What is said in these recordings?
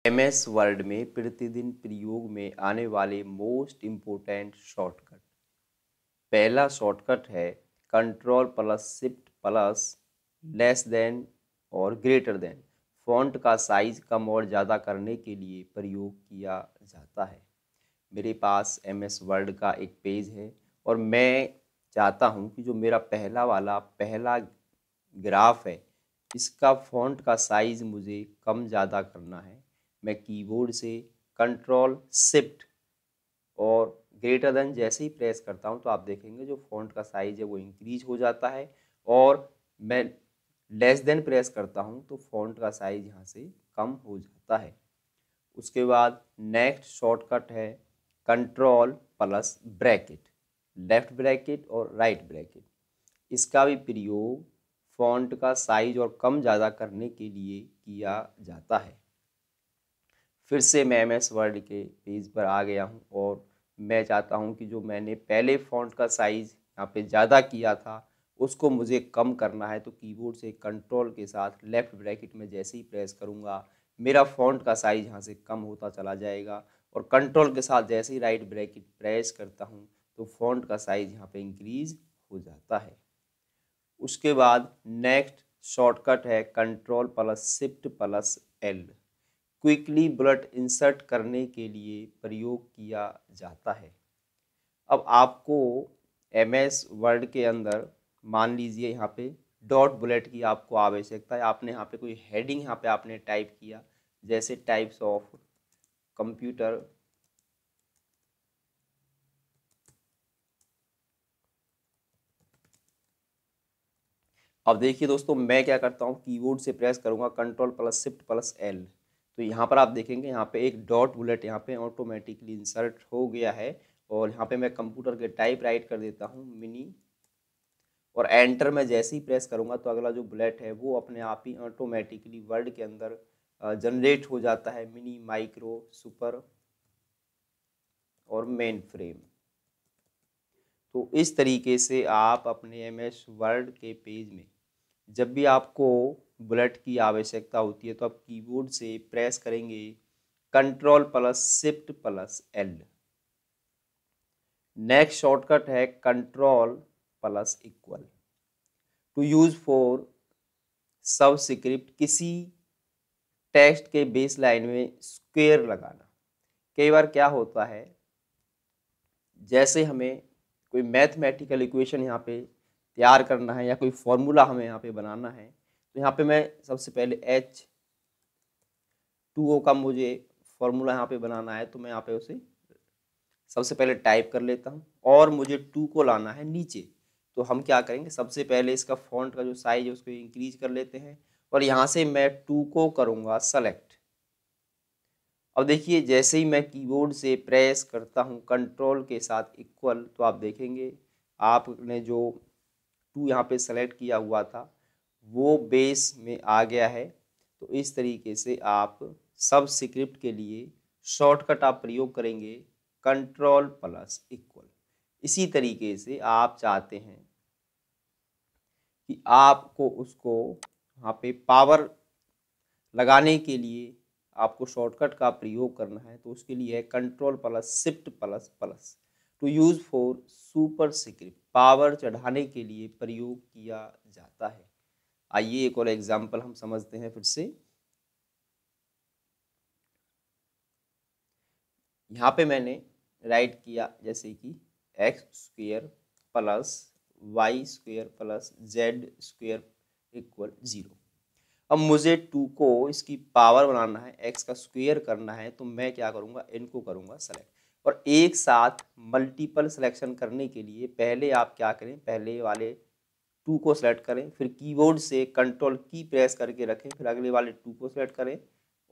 MS word में प्रतिदिन प्रयोग में आने वाले मोस्ट इम्पोर्टेंट शॉर्टकट। पहला शॉर्टकट है control plus shift plus less than और ग्रेटर देन। फॉन्ट का साइज कम और ज़्यादा करने के लिए प्रयोग किया जाता है। मेरे पास एमएस वर्ड का एक पेज है और मैं चाहता हूँ कि जो मेरा पहला ग्राफ है, इसका फॉन्ट का साइज मुझे कम ज़्यादा करना है। मैं कीबोर्ड से कंट्रोल शिफ्ट और ग्रेटर देन जैसे ही प्रेस करता हूं तो आप देखेंगे जो फॉन्ट का साइज है वो इंक्रीज हो जाता है, और मैं लेस देन प्रेस करता हूं तो फॉन्ट का साइज यहाँ से कम हो जाता है। उसके बाद नेक्स्ट शॉर्टकट है control plus bracket, left bracket और राइट ब्रैकेट। इसका भी प्रयोग फॉन्ट का साइज और कम ज़्यादा करने के लिए किया जाता है। फिर से मैं एमएस वर्ड के पेज पर आ गया हूं और मैं चाहता हूं कि जो मैंने पहले फॉन्ट का साइज़ यहाँ पे ज़्यादा किया था उसको मुझे कम करना है। तो कीबोर्ड से कंट्रोल के साथ लेफ़्ट ब्रैकेट में जैसे ही प्रेस करूँगा मेरा फॉन्ट का साइज़ यहाँ से कम होता चला जाएगा, और कंट्रोल के साथ जैसे ही राइट ब्रैकेट प्रेस करता हूँ तो फॉन्ट का साइज़ यहाँ पे इंक्रीज़ हो जाता है। उसके बाद नेक्स्ट शॉर्टकट है control plus shift plus L. Quickly bullet insert करने के लिए प्रयोग किया जाता है। अब आपको एमएस वर्ड के अंदर मान लीजिए यहाँ पे डॉट बुलेट की आपको आवश्यकता है। आपने यहाँ पे कोई हेडिंग यहाँ पे आपने टाइप किया, जैसे टाइप्स ऑफ कंप्यूटर। अब देखिए दोस्तों, मैं क्या करता हूँ, कीबोर्ड से प्रेस करूँगा control plus shift plus L, तो यहाँ पर आप देखेंगे यहाँ पे एक डॉट बुलेट यहाँ पे ऑटोमेटिकली इंसर्ट हो गया है। और यहाँ पे मैं कंप्यूटर के टाइप राइट कर देता हूँ मिनी, और एंटर में जैसे ही प्रेस करूँगा तो अगला जो बुलेट है वो अपने आप ही ऑटोमेटिकली वर्ड के अंदर जनरेट हो जाता है, मिनी, माइक्रो, सुपर और मेन फ्रेम। तो इस तरीके से आप अपने एमएस वर्ड के पेज में जब भी आपको बुलेट की आवश्यकता होती है तो आप कीबोर्ड से प्रेस करेंगे control plus shift plus L. Next shortcut है control plus equal to use for subscript. किसी टेक्स्ट के बेस लाइन में स्क्वायर लगाना। कई बार क्या होता है, जैसे हमें कोई मैथमेटिकल इक्वेशन यहाँ पे तैयार करना है या कोई फॉर्मूला हमें यहाँ पे बनाना है, तो यहाँ पे मैं सबसे पहले H2O का मुझे फॉर्मूला यहाँ पे बनाना है, तो मैं यहाँ पे उसे सबसे पहले टाइप कर लेता हूँ और मुझे 2 को लाना है नीचे। तो हम क्या करेंगे, सबसे पहले इसका फॉन्ट का जो साइज है उसको इंक्रीज कर लेते हैं और यहाँ से मैं 2 को करूँगा सेलेक्ट। अब देखिए जैसे ही मैं कीबोर्ड से प्रेस करता हूँ कंट्रोल के साथ इक्वल, तो आप देखेंगे आपने जो 2 यहाँ पे सेलेक्ट किया हुआ था वो बेस में आ गया है। तो इस तरीके से आप सब स्क्रिप्ट के लिए शॉर्टकट आप प्रयोग करेंगे कंट्रोल प्लस इक्वल। इसी तरीके से आप चाहते हैं कि आपको उसको यहाँ पे पावर लगाने के लिए आपको शॉर्टकट का प्रयोग करना है, तो उसके लिए है control plus shift plus plus two use for super script. Power चढ़ाने के लिए प्रयोग किया जाता है। आइए एक और एग्जांपल हम समझते हैं फिर से। यहाँ पे मैंने राइट किया जैसे कि x square plus y square plus z square equal 0। अब मुझे 2 को इसकी पावर बनाना है, x का स्क्वायर करना है, तो मैं क्या करूँगा, इनको करूँगा सेलेक्ट। और एक साथ मल्टीपल सिलेक्शन करने के लिए पहले आप क्या करें, पहले वाले 2 को सेलेक्ट करें, फिर कीबोर्ड से कंट्रोल की प्रेस करके रखें, फिर अगले वाले 2 को सेलेक्ट करें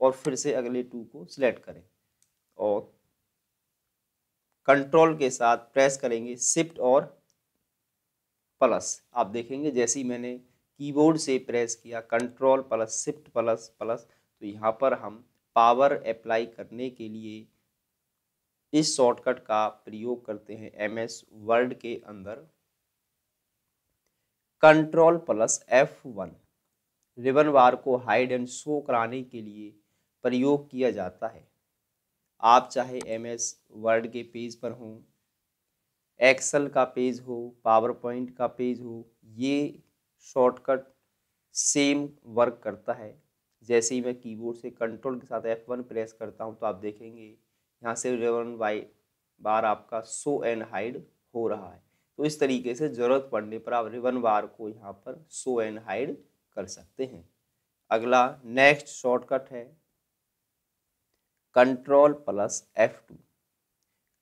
और फिर से अगले 2 को सिलेक्ट करें और कंट्रोल के साथ प्रेस करेंगे शिफ्ट और प्लस। आप देखेंगे जैसे ही मैंने कीबोर्ड से प्रेस किया control plus shift plus plus, तो यहाँ पर हम पावर अप्लाई करने के लिए इस शॉर्टकट का प्रयोग करते हैं एमएस वर्ड के अंदर कंट्रोल प्लस F1। रिबन बार को हाइड एंड शो कराने के लिए प्रयोग किया जाता है। आप चाहे MS वर्ड के पेज पर हों, एक्सेल का पेज हो, पावर पॉइंट का पेज हो, ये शॉर्टकट सेम वर्क करता है। जैसे ही मैं कीबोर्ड से कंट्रोल के साथ F1 प्रेस करता हूँ तो आप देखेंगे यहाँ से रिबन बार आपका शो एंड हाइड हो रहा है। तो इस तरीके से ज़रूरत पड़ने पर आप रिबन बार को यहाँ पर शो एंड हाइड कर सकते हैं। अगला नेक्स्ट शॉर्टकट है control plus F2।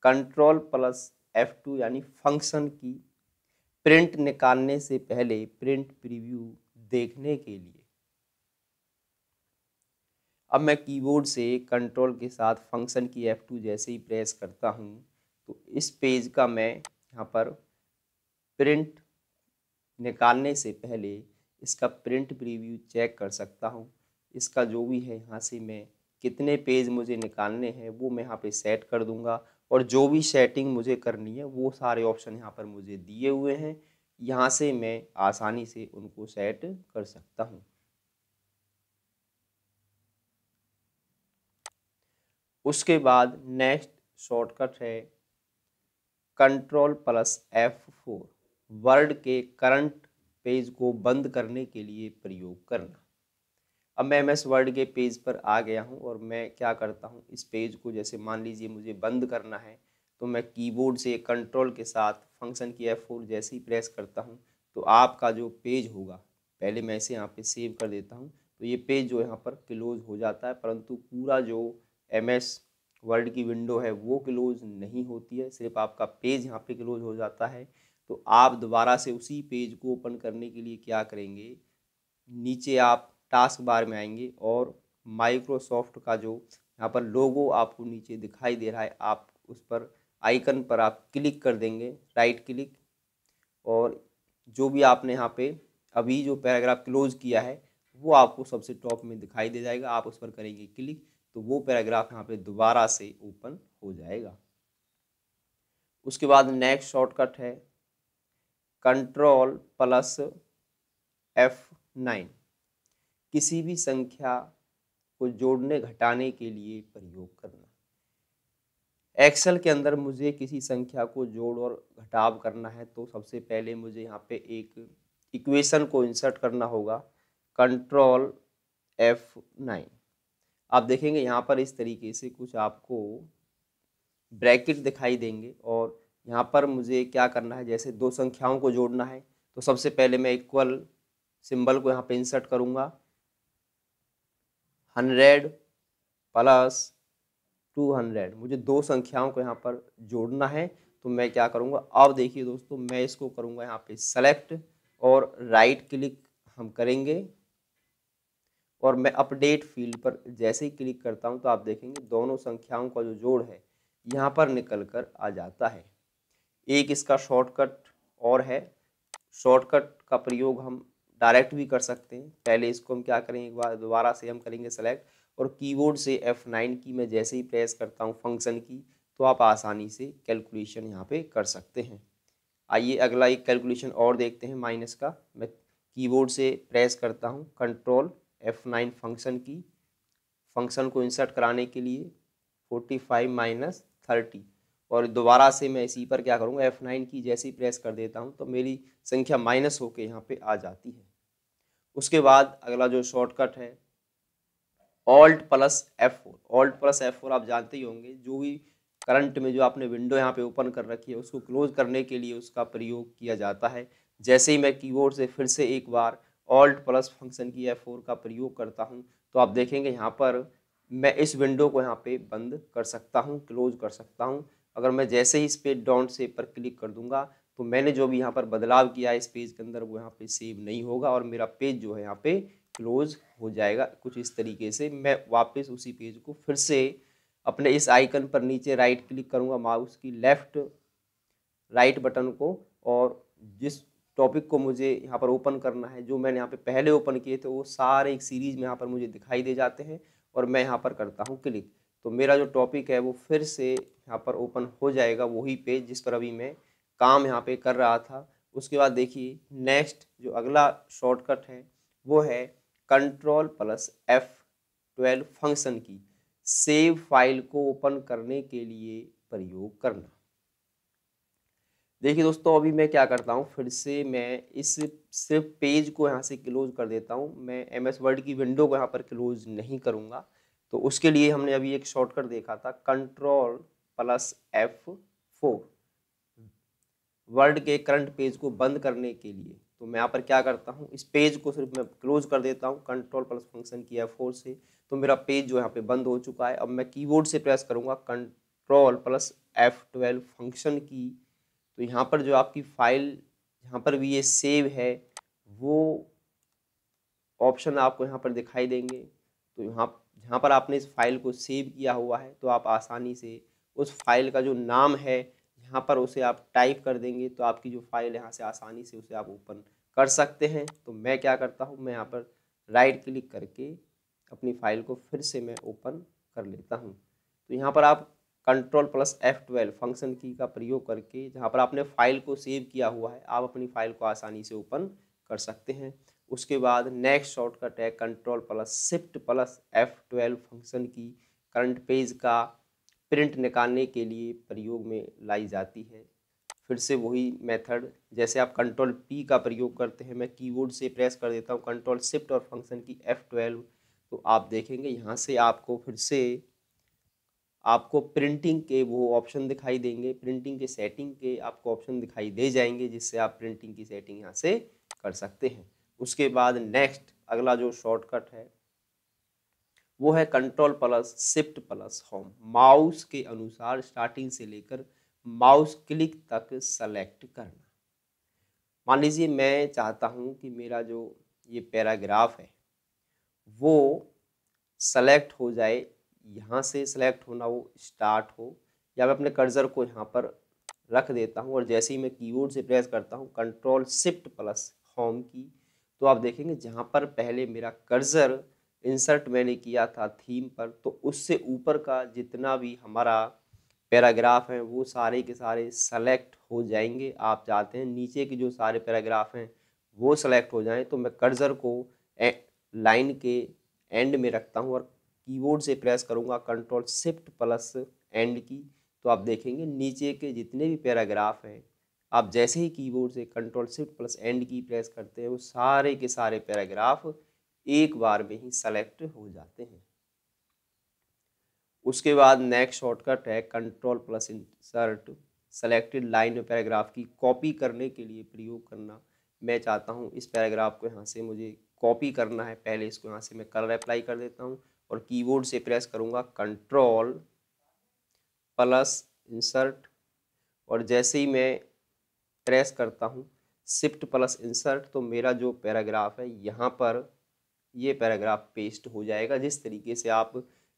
Control plus F2 यानी फंक्शन की प्रिंट निकालने से पहले प्रिंट प्रीव्यू देखने के लिए। अब मैं कीबोर्ड से कंट्रोल के साथ फंक्शन की F2 जैसे ही प्रेस करता हूँ तो इस पेज का मैं यहाँ पर प्रिंट निकालने से पहले इसका प्रिंट प्रीव्यू चेक कर सकता हूँ। इसका जो भी है यहाँ से मैं कितने पेज मुझे निकालने हैं वो मैं यहाँ पे सेट कर दूंगा और जो भी सेटिंग मुझे करनी है वो सारे ऑप्शन यहाँ पर मुझे दिए हुए हैं। यहाँ से मैं आसानी से उनको सेट कर सकता हूँ। उसके बाद नेक्स्ट शॉर्टकट है कंट्रोल प्लस F4। वर्ड के करंट पेज को बंद करने के लिए प्रयोग करना। अब मैं MS वर्ड के पेज पर आ गया हूं और मैं क्या करता हूं, इस पेज को जैसे मान लीजिए मुझे बंद करना है तो मैं कीबोर्ड से कंट्रोल के साथ फंक्शन की F4 जैसे ही प्रेस करता हूं तो आपका जो पेज होगा, पहले मैं इसे यहाँ पे सेव कर देता हूं, तो ये पेज जो यहाँ पर क्लोज हो जाता है, परंतु पूरा जो MS वर्ड की विंडो है वो क्लोज नहीं होती है, सिर्फ आपका पेज यहाँ पे क्लोज हो जाता है। तो आप दोबारा से उसी पेज को ओपन करने के लिए क्या करेंगे, नीचे आप टास्क बार में आएंगे और माइक्रोसॉफ्ट का जो यहाँ पर लोगो आपको नीचे दिखाई दे रहा है, आप उस पर आइकन पर आप क्लिक कर देंगे, राइट क्लिक, और जो भी आपने यहाँ पे अभी जो पैराग्राफ क्लोज किया है वो आपको सबसे टॉप में दिखाई दे जाएगा। आप उस पर करेंगे क्लिक तो वो पैराग्राफ यहाँ पे दोबारा से ओपन हो जाएगा। उसके बाद नेक्स्ट शॉर्टकट है कंट्रोल प्लस F9। किसी भी संख्या को जोड़ने घटाने के लिए प्रयोग करना। एक्सेल के अंदर मुझे किसी संख्या को जोड़ और घटाव करना है तो सबसे पहले मुझे यहाँ पे एक इक्वेशन को इंसर्ट करना होगा, कंट्रोल F9। आप देखेंगे यहाँ पर इस तरीके से कुछ आपको ब्रैकेट दिखाई देंगे और यहाँ पर मुझे क्या करना है, जैसे दो संख्याओं को जोड़ना है तो सबसे पहले मैं इक्वल सिंबल को यहाँ पे इंसर्ट करूँगा, 100 प्लस 200, मुझे दो संख्याओं को यहाँ पर जोड़ना है तो मैं क्या करूँगा, अब देखिए दोस्तों मैं इसको करूँगा यहाँ पे सेलेक्ट और राइट क्लिक हम करेंगे और मैं अपडेट फील्ड पर जैसे ही क्लिक करता हूँ तो आप देखेंगे दोनों संख्याओं का जो जोड़ है यहाँ पर निकल कर आ जाता है। एक इसका शॉर्टकट और है, शॉर्टकट का प्रयोग हम डायरेक्ट भी कर सकते हैं। पहले इसको हम क्या करेंगे, एक बार दोबारा से हम करेंगे सेलेक्ट और कीबोर्ड से F9 की मैं जैसे ही प्रेस करता हूँ फंक्शन की तो आप आसानी से कैलकुलेशन यहाँ पे कर सकते हैं। आइए अगला एक कैलकुलेशन और देखते हैं माइनस का। मैं कीबोर्ड से प्रेस करता हूँ कंट्रोल F9 फंक्शन की, फंक्शन को इंसर्ट कराने के लिए 45 माइनस 30 और दोबारा से मैं इसी पर क्या करूँगा, F9 की जैसे ही प्रेस कर देता हूँ तो मेरी संख्या माइनस होके यहाँ पे आ जाती है। उसके बाद अगला जो शॉर्टकट है alt plus F4। Alt plus F4 आप जानते ही होंगे, जो भी करंट में जो आपने विंडो यहाँ पे ओपन कर रखी है उसको क्लोज करने के लिए उसका प्रयोग किया जाता है। जैसे ही मैं कीबोर्ड से फिर से एक बार ऑल्ट प्लस फंक्शन की F4 का प्रयोग करता हूँ तो आप देखेंगे यहाँ पर मैं इस विंडो को यहाँ पे बंद कर सकता हूँ, क्लोज कर सकता हूँ। अगर मैं जैसे ही इस पे डाउन से पर क्लिक कर दूंगा तो मैंने जो भी यहाँ पर बदलाव किया है इस पेज के अंदर वो यहाँ पे सेव नहीं होगा और मेरा पेज जो है यहाँ पे क्लोज हो जाएगा। कुछ इस तरीके से मैं वापस उसी पेज को फिर से अपने इस आइकन पर नीचे राइट क्लिक करूँगा, माउस की लेफ्ट राइट बटन को, और जिस टॉपिक को मुझे यहाँ पर ओपन करना है, जो मैंने यहाँ पे पहले ओपन किए थे वो सारे एक सीरीज में यहाँ पर मुझे दिखाई दे जाते हैं और मैं यहाँ पर करता हूँ क्लिक तो मेरा जो टॉपिक है वो फिर से यहाँ पर ओपन हो जाएगा, वही पेज जिस पर अभी मैं काम यहाँ पे कर रहा था। उसके बाद देखिए नेक्स्ट जो अगला शॉर्टकट है वो है control plus F F12 function की सेव फाइल को ओपन करने के लिए प्रयोग करना। देखिए दोस्तों, अभी मैं क्या करता हूँ, फिर से मैं इस सिर्फ पेज को यहाँ से क्लोज कर देता हूँ। मैं MS वर्ड की विंडो को यहाँ पर क्लोज नहीं करूँगा। तो उसके लिए हमने अभी एक शॉर्टकट देखा था, Ctrl+F4 वर्ड के करंट पेज को बंद करने के लिए। तो मैं यहाँ पर क्या करता हूँ, इस पेज को सिर्फ मैं क्लोज कर देता हूँ कंट्रोल प्लस फंक्शन की F4 से। तो मेरा पेज जो यहाँ पे बंद हो चुका है। अब मैं कीबोर्ड से प्रेस करूँगा Ctrl+F12 फंक्शन की। तो यहाँ पर जो आपकी फाइल यहाँ पर भी ये सेव है, वो ऑप्शन आपको यहाँ पर दिखाई देंगे। तो यहाँ पर आपने इस फाइल को सेव किया हुआ है, तो आप आसानी से उस फाइल का जो नाम है यहाँ पर उसे आप टाइप कर देंगे, तो आपकी जो फाइल यहाँ से आसानी से उसे आप ओपन कर सकते हैं। तो मैं क्या करता हूँ, मैं यहाँ पर राइट क्लिक करके अपनी फाइल को फिर से मैं ओपन कर लेता हूँ। तो यहाँ पर आप Ctrl+F12 फंक्शन की का प्रयोग करके जहाँ पर आपने फाइल को सेव किया हुआ है, आप अपनी फाइल को आसानी से ओपन कर सकते हैं। उसके बाद नेक्स्ट शॉर्टकट है Ctrl+Shift+F12 फंक्शन की करंट पेज का प्रिंट निकालने के लिए प्रयोग में लाई जाती है। फिर से वही मेथड, जैसे आप Ctrl+P का प्रयोग करते हैं, मैं कीबोर्ड से प्रेस कर देता हूँ Ctrl+Shift और फंक्शन की F12। तो आप देखेंगे यहाँ से आपको फिर से आपको प्रिंटिंग के वो ऑप्शन दिखाई देंगे, प्रिंटिंग के सेटिंग के आपको ऑप्शन दिखाई दे जाएंगे, जिससे आप प्रिंटिंग की सेटिंग यहाँ से कर सकते हैं। उसके बाद नेक्स्ट अगला जो शॉर्टकट है वो है Ctrl+Shift+Home। माउस के अनुसार स्टार्टिंग से लेकर माउस क्लिक तक सेलेक्ट करना। मान लीजिए मैं चाहता हूँ कि मेरा जो ये पैराग्राफ है वो सेलेक्ट हो जाए, यहाँ से सेलेक्ट होना वो स्टार्ट हो, या मैं अपने कर्सर को यहाँ पर रख देता हूँ और जैसे ही मैं कीबोर्ड से प्रेस करता हूँ Ctrl+Shift+Home की, तो आप देखेंगे जहाँ पर पहले मेरा कर्सर इंसर्ट मैंने किया था थीम पर, तो उससे ऊपर का जितना भी हमारा पैराग्राफ है वो सारे के सारे सेलेक्ट हो जाएंगे। आप चाहते हैं नीचे के जो सारे पैराग्राफ हैं वो सेलेक्ट हो जाएं, तो मैं कर्सर को लाइन के एंड में रखता हूँ और कीबोर्ड से प्रेस करूँगा Ctrl+Shift+End की। तो आप देखेंगे नीचे के जितने भी पैराग्राफ हैं, आप जैसे ही कीबोर्ड से Ctrl+Shift+End की प्रेस करते हैं, वो सारे के सारे पैराग्राफ एक बार में ही सेलेक्ट हो जाते हैं। उसके बाद नेक्स्ट शॉर्टकट है Ctrl+Insert। सेलेक्टेड लाइन में पैराग्राफ की कॉपी करने के लिए प्रयोग करना। मैं चाहता हूँ इस पैराग्राफ को यहाँ से मुझे कॉपी करना है, पहले इसको यहाँ से मैं कलर अप्लाई कर देता हूँ और कीबोर्ड से प्रेस करूँगा Ctrl+Insert, और जैसे ही मैं प्रेस करता हूँ Shift+Insert, तो मेरा जो पैराग्राफ है यहाँ पर ये पैराग्राफ पेस्ट हो जाएगा। जिस तरीके से आप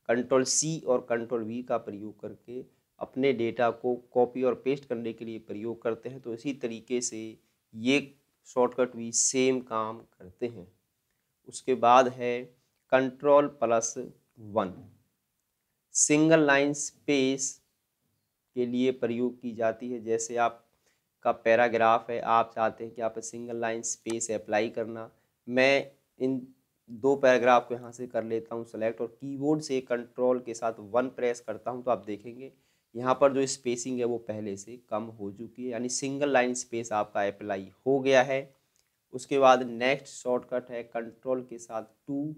Ctrl+C और Ctrl+V का प्रयोग करके अपने डेटा को कॉपी और पेस्ट करने के लिए प्रयोग करते हैं, तो इसी तरीके से ये शॉर्टकट भी सेम काम करते हैं। उसके बाद है Ctrl+1 सिंगल लाइन स्पेस के लिए प्रयोग की जाती है। जैसे आपका पैराग्राफ है, आप चाहते हैं कि आप सिंगल लाइन स्पेस अप्लाई करना, मैं इन दो पैराग्राफ को यहाँ से कर लेता हूँ सेलेक्ट और कीबोर्ड से कंट्रोल के साथ 1 प्रेस करता हूँ, तो आप देखेंगे यहाँ पर जो स्पेसिंग है वो पहले से कम हो चुकी है, यानी सिंगल लाइन स्पेस आपका अप्लाई हो गया है। उसके बाद नेक्स्ट शॉर्टकट है कंट्रोल के साथ 2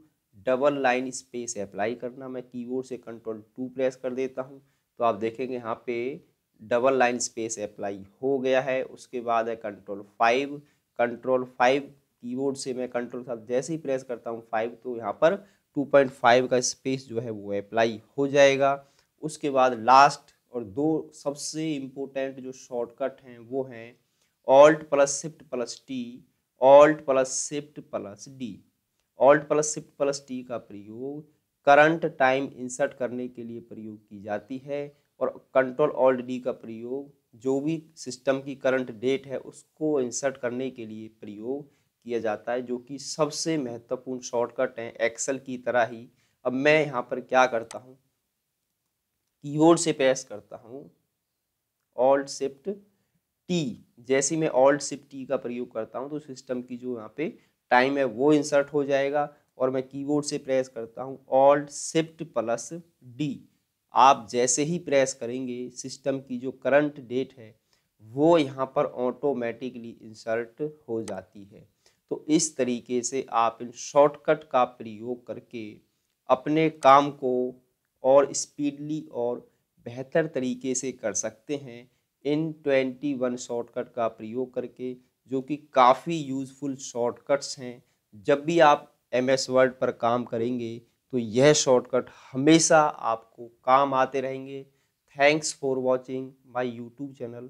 डबल लाइन स्पेस अप्लाई करना। मैं कीबोर्ड से Ctrl+2 प्रेस कर देता हूँ, तो आप देखेंगे यहाँ पे डबल लाइन स्पेस अप्लाई हो गया है। उसके बाद है Ctrl+5 कीबोर्ड से मैं कंट्रोल साथ जैसे ही प्रेस करता हूँ 5, तो यहाँ पर 2.5 का स्पेस जो है वो अप्लाई हो जाएगा। उसके बाद लास्ट और दो सबसे इम्पोर्टेंट जो शॉर्टकट हैं वो हैं Alt+Shift+T, Alt+Shift+D। Alt+Shift+T का प्रयोग करंट टाइम इंसर्ट करने के लिए प्रयोग की जाती है और Ctrl+Alt+D का प्रयोग जो भी सिस्टम की करंट डेट है उसको इंसर्ट करने के लिए प्रयोग किया जाता है, जो कि सबसे महत्वपूर्ण शॉर्टकट है एक्सेल की तरह ही। अब मैं यहाँ पर क्या करता हूँ, कीबोर्ड से प्रेस करता हूँ Alt+Shift+T। जैसे मैं Alt+Shift+T का प्रयोग करता हूँ तो सिस्टम की जो यहाँ पे टाइम है वो इंसर्ट हो जाएगा और मैं कीबोर्ड से प्रेस करता हूँ Alt Shift प्लस D। आप जैसे ही प्रेस करेंगे सिस्टम की जो करंट डेट है वो यहाँ पर ऑटोमेटिकली इंसर्ट हो जाती है। तो इस तरीके से आप इन शॉर्टकट का प्रयोग करके अपने काम को और स्पीडली और बेहतर तरीके से कर सकते हैं इन 21 शॉर्टकट का प्रयोग करके, जो कि काफ़ी यूज़फुल शॉर्टकट्स हैं। जब भी आप MS वर्ड पर काम करेंगे तो यह शॉर्टकट हमेशा आपको काम आते रहेंगे। Thanks for watching my YouTube channel.